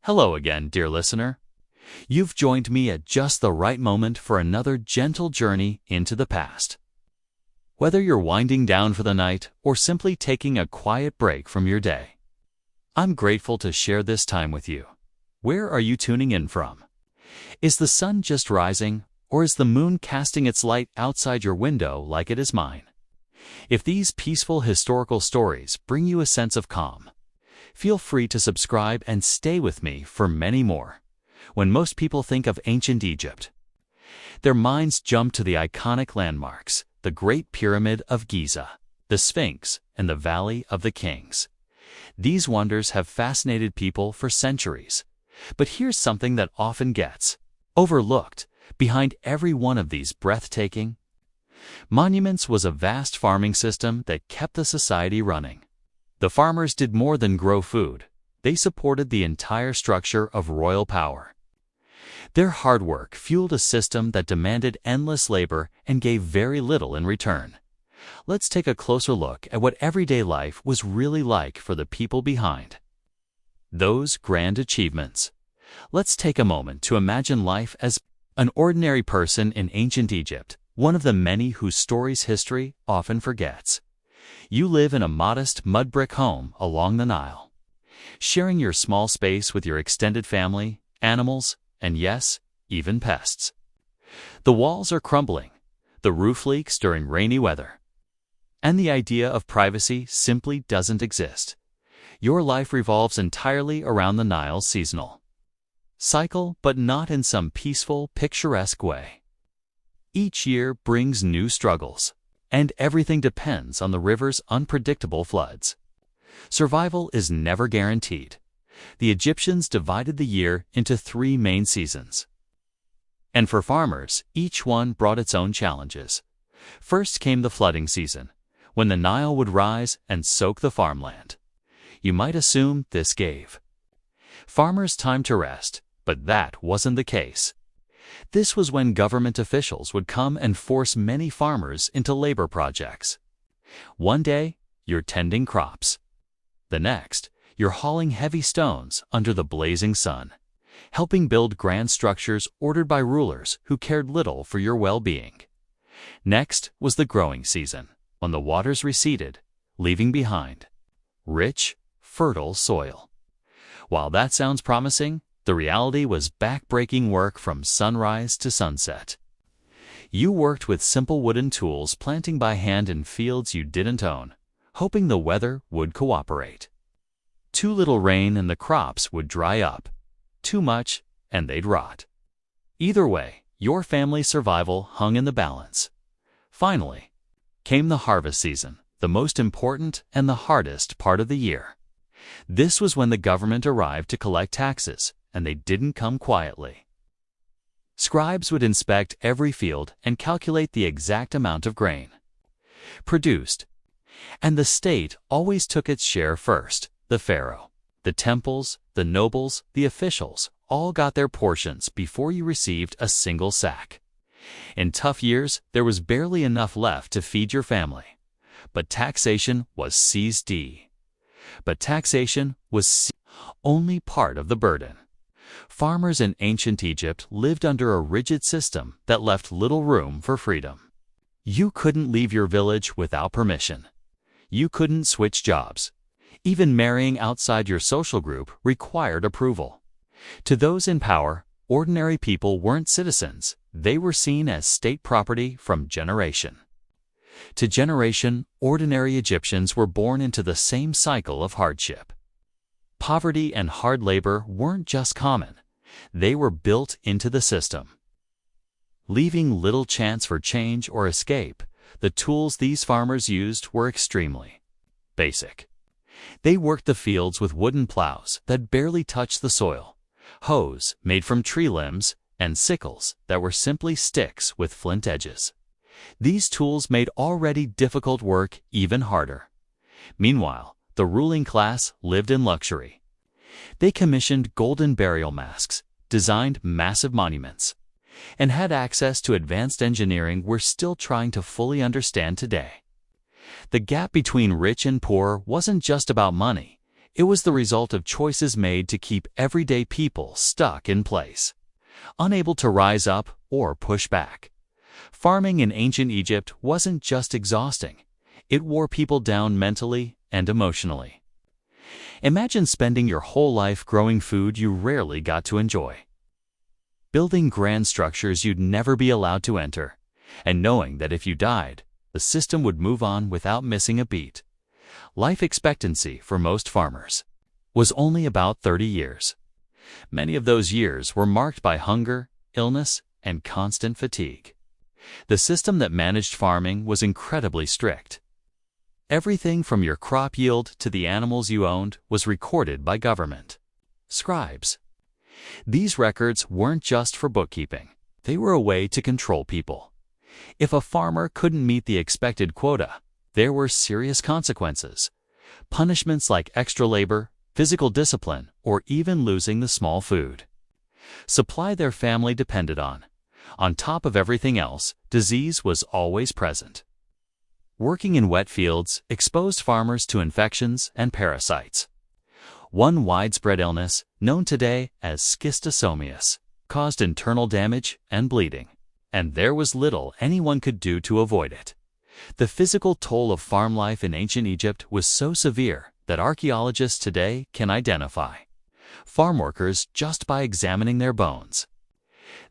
Hello again, dear listener. You've joined me at just the right moment for another gentle journey into the past. Whether you're winding down for the night or simply taking a quiet break from your day, I'm grateful to share this time with you. Where are you tuning in from? Is the sun just rising, or is the moon casting its light outside your window like it is mine? If these peaceful historical stories bring you a sense of calm, feel free to subscribe and stay with me for many more. When most people think of ancient Egypt, their minds jump to the iconic landmarks, the Great Pyramid of Giza, the Sphinx, and the Valley of the Kings. These wonders have fascinated people for centuries. But here's something that often gets overlooked. Behind every one of these breathtaking monuments was a vast farming system that kept the society running. The farmers did more than grow food. They supported the entire structure of royal power. Their hard work fueled a system that demanded endless labor and gave very little in return. Let's take a closer look at what everyday life was really like for the people behind those grand achievements. Let's take a moment to imagine life as an ordinary person in ancient Egypt, one of the many whose stories history often forgets. You live in a modest mud brick home along the Nile, sharing your small space with your extended family, animals, and yes, even pests. The walls are crumbling, the roof leaks during rainy weather, and the idea of privacy simply doesn't exist. Your life revolves entirely around the Nile's seasonal cycle, but not in some peaceful, picturesque way. Each year brings new struggles, and everything depends on the river's unpredictable floods. Survival is never guaranteed. The Egyptians divided the year into 3 main seasons. And for farmers, each one brought its own challenges. First came the flooding season, when the Nile would rise and soak the farmland. You might assume this gave farmers time to rest, but that wasn't the case. This was when government officials would come and force many farmers into labor projects. One day, you're tending crops. The next, you're hauling heavy stones under the blazing sun, helping build grand structures ordered by rulers who cared little for your well-being. Next was the growing season, when the waters receded, leaving behind rich, fertile soil. While that sounds promising, the reality was backbreaking work from sunrise to sunset. You worked with simple wooden tools, planting by hand in fields you didn't own, hoping the weather would cooperate. Too little rain and the crops would dry up. Too much and they'd rot. Either way, your family's survival hung in the balance. Finally, came the harvest season, the most important and the hardest part of the year. This was when the government arrived to collect taxes, and they didn't come quietly. Scribes would inspect every field and calculate the exact amount of grain produced. And the state always took its share first. The pharaoh, the temples, the nobles, the officials all got their portions before you received a single sack. In tough years, there was barely enough left to feed your family. But taxation was only part of the burden. Farmers in ancient Egypt lived under a rigid system that left little room for freedom. You couldn't leave your village without permission. You couldn't switch jobs. Even marrying outside your social group required approval. To those in power, ordinary people weren't citizens. They were seen as state property from generation to generation. Ordinary Egyptians were born into the same cycle of hardship. Poverty and hard labor weren't just common. They were built into the system, leaving little chance for change or escape. The tools these farmers used were extremely basic. They worked the fields with wooden plows that barely touched the soil, hoes made from tree limbs, and sickles that were simply sticks with flint edges. These tools made already difficult work even harder. Meanwhile, the ruling class lived in luxury. They commissioned golden burial masks, designed massive monuments, and had access to advanced engineering we're still trying to fully understand today. The gap between rich and poor wasn't just about money. It was the result of choices made to keep everyday people stuck in place, unable to rise up or push back. Farming in ancient Egypt wasn't just exhausting. It wore people down mentally and emotionally. Imagine spending your whole life growing food you rarely got to enjoy, building grand structures you'd never be allowed to enter, and knowing that if you died, the system would move on without missing a beat. Life expectancy for most farmers was only about 30 years. Many of those years were marked by hunger, illness, and constant fatigue. The system that managed farming was incredibly strict. Everything from your crop yield to the animals you owned was recorded by government scribes. These records weren't just for bookkeeping. They were a way to control people. If a farmer couldn't meet the expected quota, there were serious consequences. Punishments like extra labor, physical discipline, or even losing the small food supply their family depended on. On top of everything else, disease was always present. Working in wet fields exposed farmers to infections and parasites. One widespread illness, known today as schistosomiasis, caused internal damage and bleeding, and there was little anyone could do to avoid it. The physical toll of farm life in ancient Egypt was so severe that archaeologists today can identify farm workers just by examining their bones.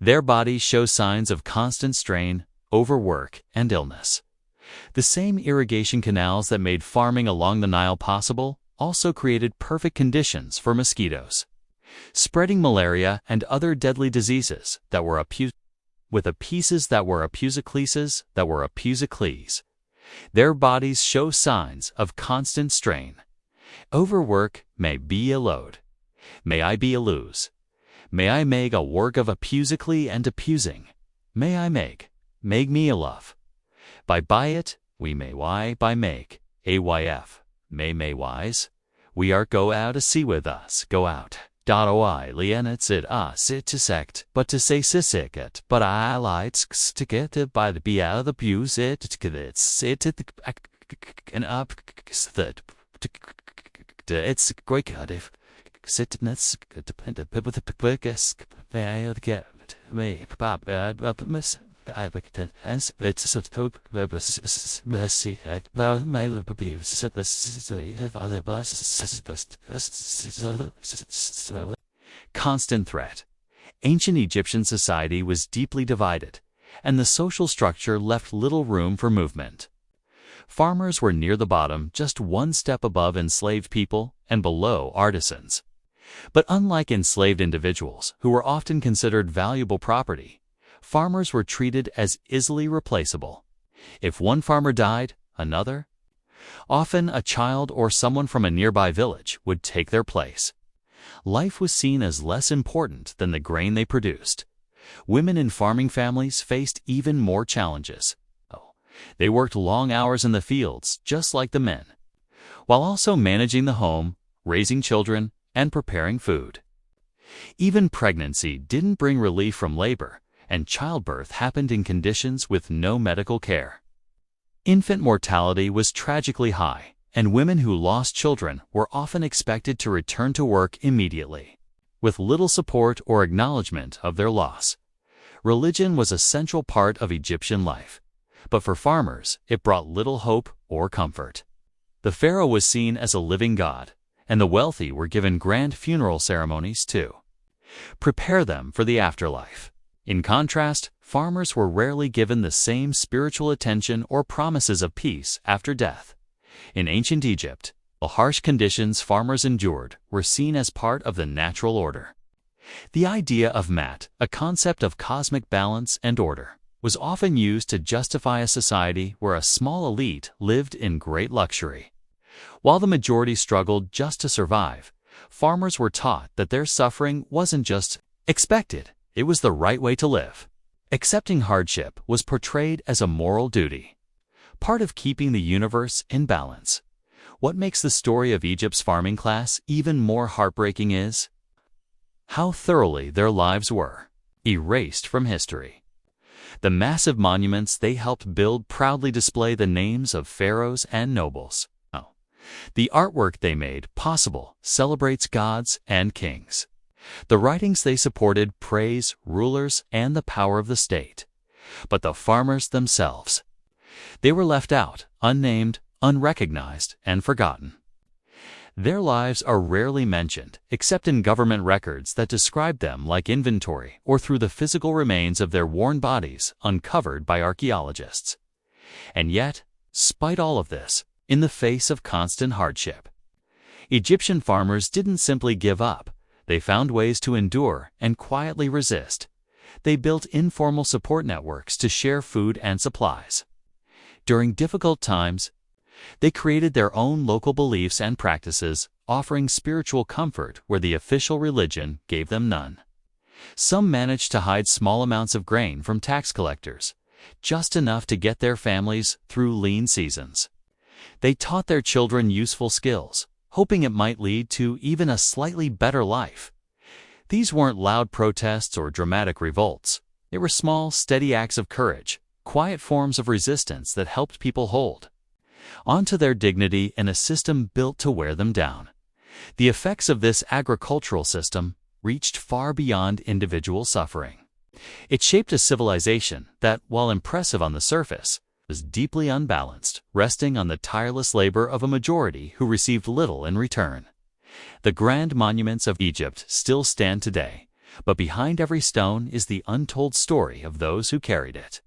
Their bodies show signs of constant strain, overwork, and illness. The same irrigation canals that made farming along the Nile possible also created perfect conditions for mosquitoes, spreading malaria and other deadly diseases that were apusicles. Their bodies show signs of constant strain. Overwork may be a load. May I be a lose. May I make a work of apusically and apusing. May I make me a love. By it, we may why by make, ayf, may wise. We are go out to sea with us, go out. .oi lienets it sit to sect, but to say sisicket, but I lights to get it by the be out of the pews it sit and up that it's great god if sit nets dependent with the quickest get me pop miss I like it as it's so hope mercy about my abuse at the other bus. Constant threat. Ancient Egyptian society was deeply divided, and the social structure left little room for movement. Farmers were near the bottom, just one step above enslaved people and below artisans. But unlike enslaved individuals, who were often considered valuable property, farmers were treated as easily replaceable. If one farmer died, another, often a child or someone from a nearby village, would take their place. Life was seen as less important than the grain they produced. Women in farming families faced even more challenges. They worked long hours in the fields, just like the men, while also managing the home, raising children, and preparing food. Even pregnancy didn't bring relief from labor, and childbirth happened in conditions with no medical care. Infant mortality was tragically high, and women who lost children were often expected to return to work immediately, with little support or acknowledgement of their loss. Religion was a central part of Egyptian life, but for farmers, it brought little hope or comfort. The pharaoh was seen as a living god, and the wealthy were given grand funeral ceremonies to prepare them for the afterlife. In contrast, farmers were rarely given the same spiritual attention or promises of peace after death. In ancient Egypt, the harsh conditions farmers endured were seen as part of the natural order. The idea of mat, a concept of cosmic balance and order, was often used to justify a society where a small elite lived in great luxury. While the majority struggled just to survive, farmers were taught that their suffering wasn't just expected, it was the right way to live. Accepting hardship was portrayed as a moral duty, part of keeping the universe in balance. What makes the story of Egypt's farming class even more heartbreaking is how thoroughly their lives were erased from history. The massive monuments they helped build proudly display the names of pharaohs and nobles. The artwork they made possible celebrates gods and kings. The writings they supported praise rulers and the power of the state. But the farmers themselves, they were left out, unnamed, unrecognized, and forgotten. Their lives are rarely mentioned, except in government records that describe them like inventory or through the physical remains of their worn bodies uncovered by archaeologists. And yet, despite all of this, in the face of constant hardship, Egyptian farmers didn't simply give up. They found ways to endure and quietly resist. They built informal support networks to share food and supplies. During difficult times, they created their own local beliefs and practices, offering spiritual comfort where the official religion gave them none. Some managed to hide small amounts of grain from tax collectors, just enough to get their families through lean seasons. They taught their children useful skills, hoping it might lead to even a slightly better life. These weren't loud protests or dramatic revolts. They were small, steady acts of courage, quiet forms of resistance that helped people hold onto their dignity in a system built to wear them down. The effects of this agricultural system reached far beyond individual suffering. It shaped a civilization that, while impressive on the surface, was deeply unbalanced, resting on the tireless labor of a majority who received little in return. The grand monuments of Egypt still stand today, but behind every stone is the untold story of those who carried it.